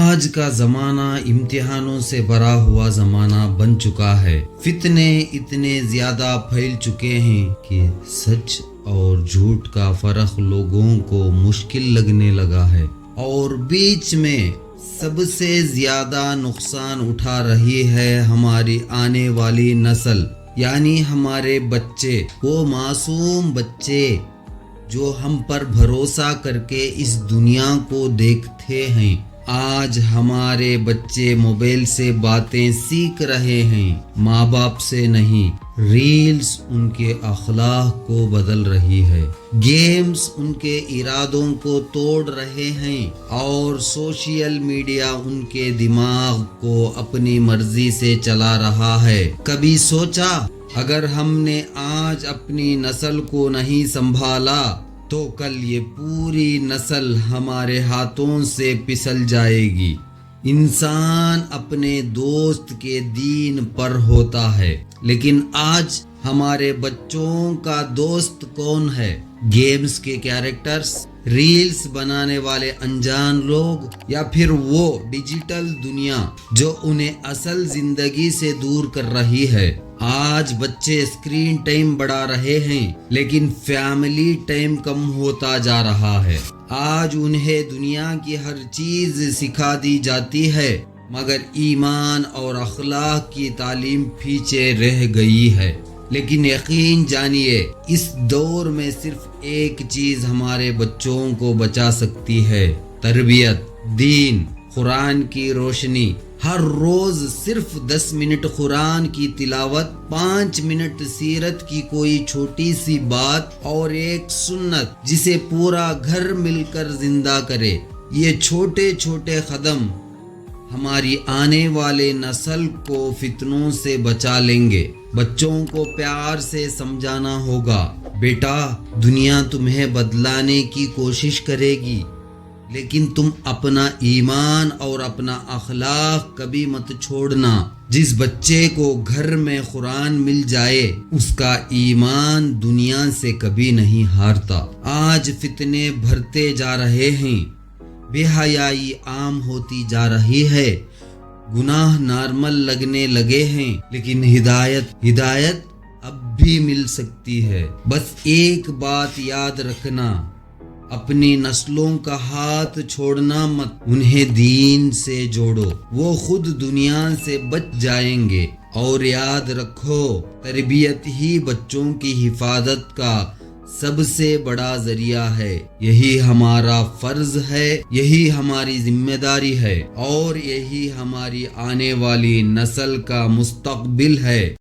آج کا زمانہ امتحانوں سے بھرا ہوا زمانہ بن چکا ہے۔ فتنے اتنے زیادہ پھیل چکے ہیں کہ سچ اور جھوٹ کا فرق لوگوں کو مشکل لگنے لگا ہے، اور بیچ میں سب سے زیادہ نقصان اٹھا رہی ہے ہماری آنے والی نسل، یعنی ہمارے بچے، وہ معصوم بچے جو ہم پر بھروسہ کر کے اس دنیا کو دیکھتے ہیں۔ آج ہمارے بچے موبائل سے باتیں سیکھ رہے ہیں، ماں باپ سے نہیں۔ ریلز ان کے اخلاق کو بدل رہی ہے، گیمز ان کے ارادوں کو توڑ رہے ہیں، اور سوشل میڈیا ان کے دماغ کو اپنی مرضی سے چلا رہا ہے۔ کبھی سوچا اگر ہم نے آج اپنی نسل کو نہیں سنبھالا تو کل یہ پوری نسل ہمارے ہاتھوں سے پھسل جائے گی۔ انسان اپنے دوست کے دین پر ہوتا ہے، لیکن آج ہمارے بچوں کا دوست کون ہے؟ گیمز کے کیریکٹرز، ریلز بنانے والے انجان لوگ، یا پھر وہ ڈیجیٹل دنیا جو انہیں اصل زندگی سے دور کر رہی ہے؟ آج بچے اسکرین ٹائم بڑھا رہے ہیں، لیکن فیملی ٹائم کم ہوتا جا رہا ہے۔ آج انہیں دنیا کی ہر چیز سکھا دی جاتی ہے، مگر ایمان اور اخلاق کی تعلیم پیچھے رہ گئی ہے۔ لیکن یقین جانیے، اس دور میں صرف ایک چیز ہمارے بچوں کو بچا سکتی ہے: تربیت، دین، قرآن کی روشنی۔ ہر روز صرف 10 منٹ قرآن کی تلاوت، 5 منٹ سیرت کی کوئی چھوٹی سی بات، اور ایک سنت جسے پورا گھر مل کر زندہ کرے۔ یہ چھوٹے چھوٹے قدم ہماری آنے والے نسل کو فتنوں سے بچا لیں گے۔ بچوں کو پیار سے سمجھانا ہوگا: بیٹا، دنیا تمہیں بدلانے کی کوشش کرے گی، لیکن تم اپنا ایمان اور اپنا اخلاق کبھی مت چھوڑنا۔ جس بچے کو گھر میں قرآن مل جائے، اس کا ایمان دنیا سے کبھی نہیں ہارتا۔ آج فتنے بڑھتے جا رہے ہیں، بے حیائی عام ہوتی جا رہی ہے، گناہ نارمل لگنے لگے ہیں، لیکن ہدایت اب بھی مل سکتی ہے۔ بس ایک بات یاد رکھنا: اپنی نسلوں کا ہاتھ چھوڑنا مت، انہیں دین سے جوڑو، وہ خود دنیا سے بچ جائیں گے۔ اور یاد رکھو، تربیت ہی بچوں کی حفاظت کا سب سے بڑا ذریعہ ہے۔ یہی ہمارا فرض ہے، یہی ہماری ذمہ داری ہے، اور یہی ہماری آنے والی نسل کا مستقبل ہے۔